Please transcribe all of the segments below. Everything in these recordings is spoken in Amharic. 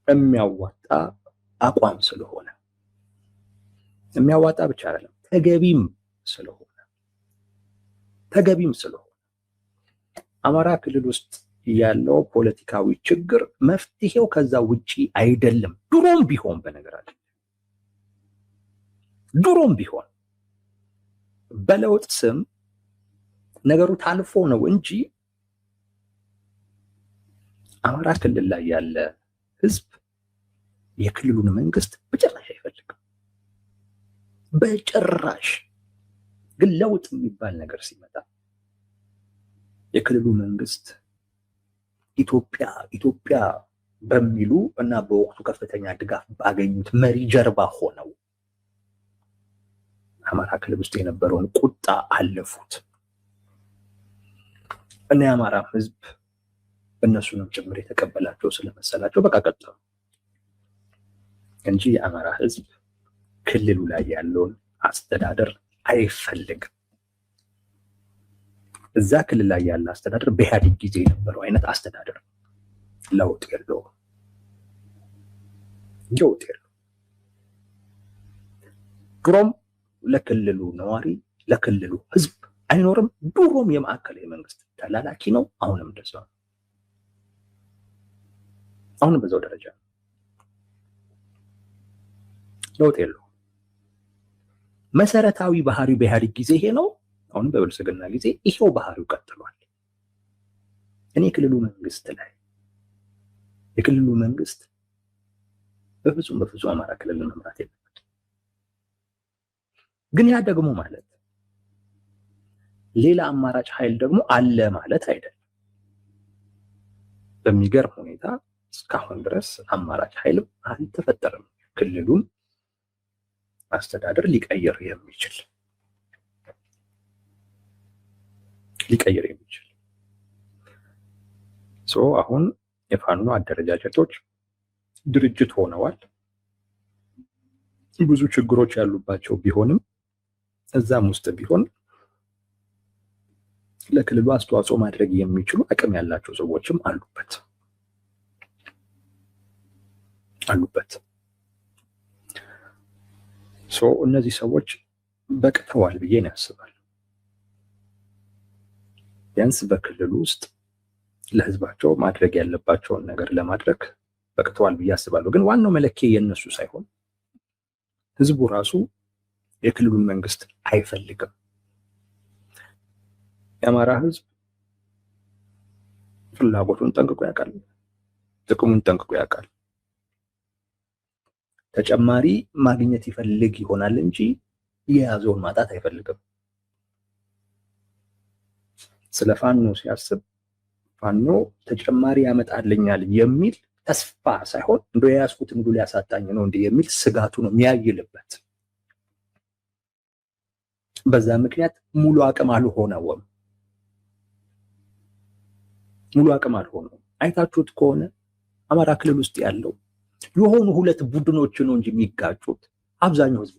የሚያዋጣ አቋም ስለሆነ የሚያዋጣ ብቻ አይደለም ተገቢም ስለሆነ አማራ ክልል ውስጥ ያለው ፖለቲካዊ ችግር መፍትሄው ከዛ ውጪ አይደለም። ድሮም ቢሆን በነገራችን ድሮም ቢሆን በለውጥ ስም ነገሩ ታልፎ ነው እንጂ አማራ ክልል ላይ ያለ ህዝብ የክልሉን መንግስት በጭራሽ አይፈልግም። በጭራሽ። ግን ለውጥ የሚባል ነገር ሲመጣ የክልሉ መንግስት ኢትዮጵያ በሚሉ እና በወቅቱ ከፍተኛ ድጋፍ ባገኙት መሪ ጀርባ ሆነው አማራ ክልል ውስጥ የነበረውን ቁጣ አለፉት እና የአማራ ህዝብ እነሱንም ጭምር የተቀበላቸው ስለመሰላቸው በቃ ቀጠሉ እንጂ የአማራ ህዝብ ክልሉ ላይ ያለውን አስተዳደር አይፈልግም። እዛ ክልል ላይ ያለ አስተዳደር በኢህአዴግ ጊዜ የነበረው አይነት አስተዳደር ለውጥ የለውም። ድሮም ለክልሉ ነዋሪ ለክልሉ ህዝብ አይኖርም። ድሮም የማዕከላዊ መንግስት ተላላኪ ነው። አሁንም እንደዛ ነው። አሁንም በዛው ደረጃ ለውጥ የለውም። መሰረታዊ ባህሪው በኢህአዴግ ጊዜ ይሄ ነው። አሁንም በብልጽግና ጊዜ ይሄው ባህሪው ቀጥሏል። እኔ የክልሉ መንግስት በፍጹም አማራ ክልል መምራት የለበትም። ግን ያ ደግሞ ማለት ሌላ አማራጭ ኃይል ደግሞ አለ ማለት አይደለም። በሚገርም ሁኔታ እስካሁን ድረስ አማራጭ ኃይልም አልተፈጠረም ክልሉን አስተዳደር ሊቀይር የሚችል አሁን የፋኖ አደረጃጀቶች ድርጅት ሆነዋል። ብዙ ችግሮች ያሉባቸው ቢሆንም እዛም ውስጥ ቢሆን ለክልሉ አስተዋጽኦ ማድረግ የሚችሉ አቅም ያላቸው ሰዎችም አሉበት። እነዚህ ሰዎች በቅተዋል ብዬ ነው ያስባል። ቢያንስ በክልሉ ውስጥ ለህዝባቸው ማድረግ ያለባቸውን ነገር ለማድረግ በቅተዋል ብዬ አስባለሁ። ግን ዋናው መለኪያ የነሱ ሳይሆን ህዝቡ ራሱ የክልሉን መንግስት አይፈልግም። የአማራ ህዝብ ፍላጎቱን ጠንቅቆ ያውቃል፣ ጥቅሙን ጠንቅቆ ያውቃል። ተጨማሪ ማግኘት ይፈልግ ይሆናል እንጂ የያዘውን ማጣት አይፈልግም። ስለ ፋኖ ሲያስብ ፋኖ ተጨማሪ ያመጣልኛል የሚል ተስፋ ሳይሆን እንደው የያዝኩትን ሁሉ ሊያሳጣኝ ነው እንዴ የሚል ስጋቱ ነው የሚያይልበት። በዛ ምክንያት ሙሉ አቅም አልሆነውም። አይታችሁት ከሆነ አማራ ክልል ውስጥ ያለው የሆኑ ሁለት ቡድኖች ነው እንጂ የሚጋጩት አብዛኛው ህዝብ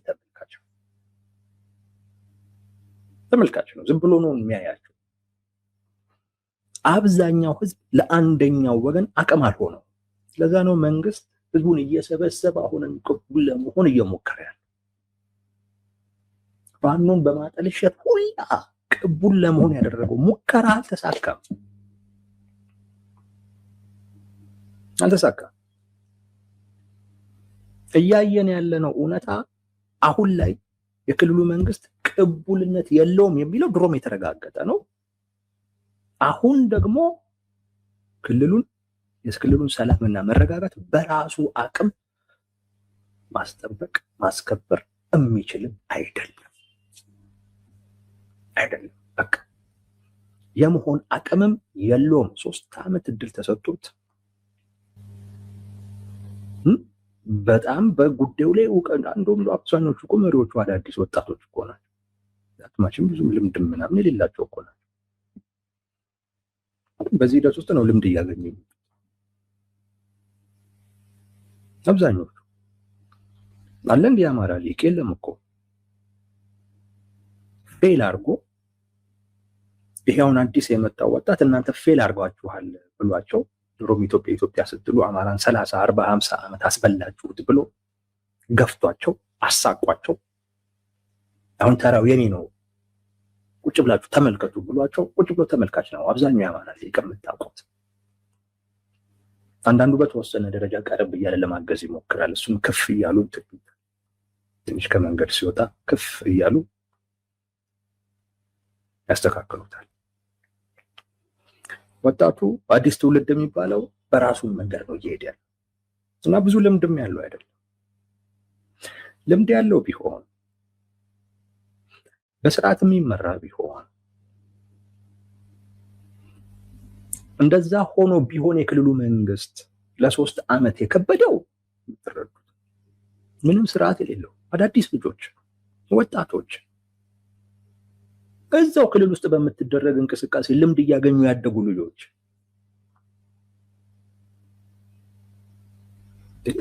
ተመልካች ነው። ዝም ብሎ ነው የሚያያቸው። አብዛኛው ህዝብ ለአንደኛው ወገን አቅም አልሆነው። ስለዛ ነው መንግስት ህዝቡን እየሰበሰበ አሁንም ቅቡል ለመሆን እየሞከረ ያለው። ፋኖን በማጠልሸት ሁላ ቅቡል ለመሆን ያደረገው ሙከራ አልተሳካም። እያየን ያለነው እውነታ አሁን ላይ የክልሉ መንግስት ቅቡልነት የለውም የሚለው ድሮም የተረጋገጠ ነው። አሁን ደግሞ የክልሉን ሰላምና መረጋጋት በራሱ አቅም ማስጠበቅ ማስከበር የሚችልም አይደለም። በቃ የመሆን አቅምም የለውም። 3 ዓመት እድል ተሰጥቶት በጣም በጉዳዩ ላይ እውቀት እንደውም አብዛኞቹ እኮ መሪዎቹ አዳዲስ ወጣቶች እኮ ናቸው። ዛትማችን ብዙም ልምድ ምናምን የሌላቸው እኮ ናቸው። በዚህ ሂደት ውስጥ ነው ልምድ እያገኙ አብዛኞቹ። አለ እንዲህ አማራ ሊቅ የለም እኮ ፌል አድርጎ ይሄውን አዲስ የመጣው ወጣት እናንተ ፌል አድርጓችኋል ብሏቸው ድሮም ኢትዮጵያ ስትሉ አማራን 30 40 50 ዓመት አስበላችሁት ብሎ ገፍቷቸው አሳቋቸው። አሁን ተራው የኔ ነው ቁጭ ብላችሁ ተመልከቱ ብሏቸው ቁጭ ብሎ ተመልካች ነው አብዛኛው የአማራ ሊቅ የምታውቁት። አንዳንዱ በተወሰነ ደረጃ ቀረብ እያለ ለማገዝ ይሞክራል። እሱም ከፍ እያሉ ትንሽ ከመንገድ ሲወጣ ከፍ እያሉ ያስተካክሉታል። ወጣቱ አዲስ ትውልድ የሚባለው በራሱ መንገድ ነው እየሄደ ያለው እና ብዙ ልምድም ያለው አይደለም። ልምድ ያለው ቢሆን በስርዓት የሚመራ ቢሆን እንደዛ ሆኖ ቢሆን የክልሉ መንግስት ለ3 ዓመት የከበደው ተረዱት። ምንም ስርዓት የሌለው አዳዲስ ልጆች ወጣቶች እዛው ክልል ውስጥ በምትደረግ እንቅስቃሴ ልምድ እያገኙ ያደጉ ልጆች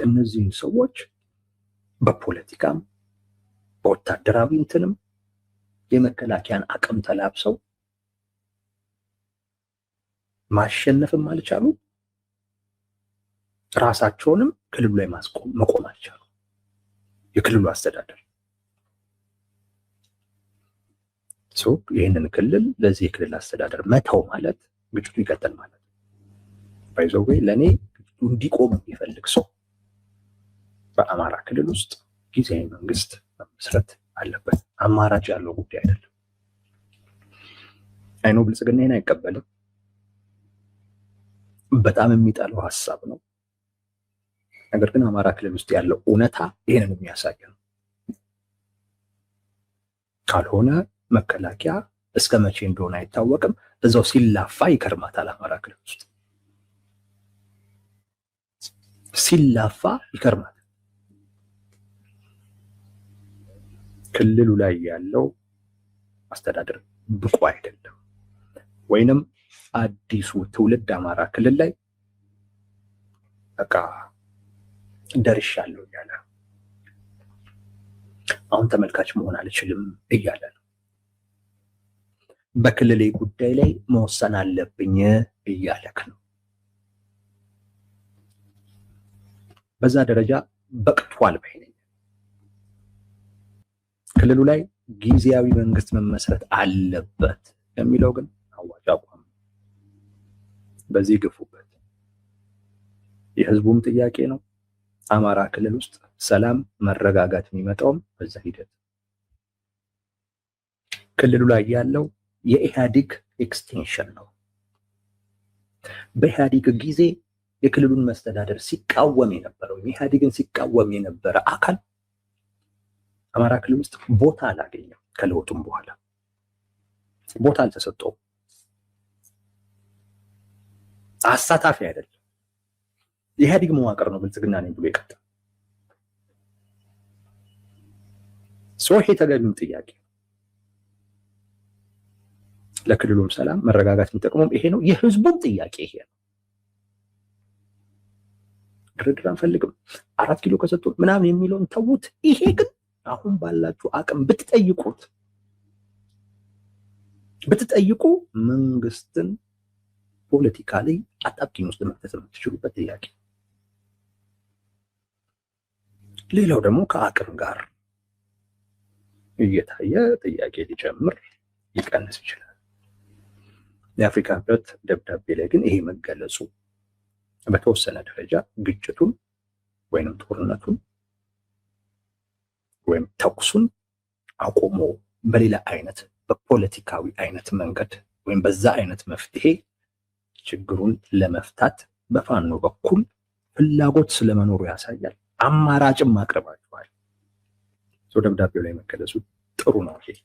እነዚህን ሰዎች በፖለቲካም በወታደራዊ እንትንም የመከላከያን አቅም ተላብሰው ማሸነፍም አልቻሉ፣ ራሳቸውንም ክልሉ ላይ መቆም አልቻሉ። የክልሉ አስተዳደር ይህንን ክልል ለዚህ የክልል አስተዳደር መተው ማለት ግጭቱ ይቀጥል ማለት ባይዘው ለእኔ ግጭቱ እንዲቆም የሚፈልግ ሰው በአማራ ክልል ውስጥ ጊዜያዊ መንግስት መመስረት አለበት። አማራጭ ያለው ጉዳይ አይደለም። አይኖ ብልጽግና ይሄን አይቀበልም። በጣም የሚጠላው ሀሳብ ነው። ነገር ግን አማራ ክልል ውስጥ ያለው እውነታ ይሄንን የሚያሳይ ነው። ካልሆነ መከላከያ እስከ መቼ እንደሆነ አይታወቅም፣ እዛው ሲላፋ ይከርማታል። አማራ ክልል ውስጥ ሲላፋ ይከርማታል። ክልሉ ላይ ያለው አስተዳደር ብቁ አይደለም፣ ወይንም አዲሱ ትውልድ አማራ ክልል ላይ በቃ ደርሻለሁ እያለ አሁን ተመልካች መሆን አልችልም እያለ ነው። በክልሌ ጉዳይ ላይ መወሰን አለብኝ እያለክ ነው። በዛ ደረጃ በቅቷል ባይነኝ። ክልሉ ላይ ጊዜያዊ መንግስት መመስረት አለበት የሚለው ግን አዋጭ አቋም። በዚህ ግፉበት። የህዝቡም ጥያቄ ነው። አማራ ክልል ውስጥ ሰላም መረጋጋት የሚመጣውም በዛ ሂደት። ክልሉ ላይ ያለው የኢህአዴግ ኤክስቴንሽን ነው። በኢህአዴግ ጊዜ የክልሉን መስተዳደር ሲቃወም የነበረው ኢህአዴግን ሲቃወም የነበረ አካል አማራ ክልል ውስጥ ቦታ አላገኘም። ከለውጡም በኋላ ቦታ አልተሰጠውም። አሳታፊ አይደለም። የኢህአዴግ መዋቅር ነው ብልጽግና ነኝ ብሎ የቀጠለው። ይሄ ተገቢም ጥያቄ ለክልሉም ሰላም መረጋጋት የሚጠቅመውም ይሄ ነው። የህዝቡም ጥያቄ ይሄ ነው። ድርድር አንፈልግም 4 ኪሎ ከሰጡ ምናምን የሚለውን ተዉት። ይሄ ግን አሁን ባላችሁ አቅም ብትጠይቁ መንግስትን ፖለቲካሊ አጣብቂኝ ውስጥ መክተት የምትችሉበት ጥያቄ። ሌላው ደግሞ ከአቅም ጋር እየታየ ጥያቄ ሊጨምር ሊቀንስ ይችላል። የአፍሪካ ህብረት ደብዳቤ ላይ ግን ይሄ መገለጹ በተወሰነ ደረጃ ግጭቱን ወይንም ጦርነቱን ወይም ተኩሱን አቆሞ በሌላ አይነት በፖለቲካዊ አይነት መንገድ ወይም በዛ አይነት መፍትሄ ችግሩን ለመፍታት በፋኖ በኩል ፍላጎት ስለመኖሩ ያሳያል። አማራጭም አቅርባቸዋል። ደብዳቤው ላይ መገለጹ ጥሩ ነው። ይሄ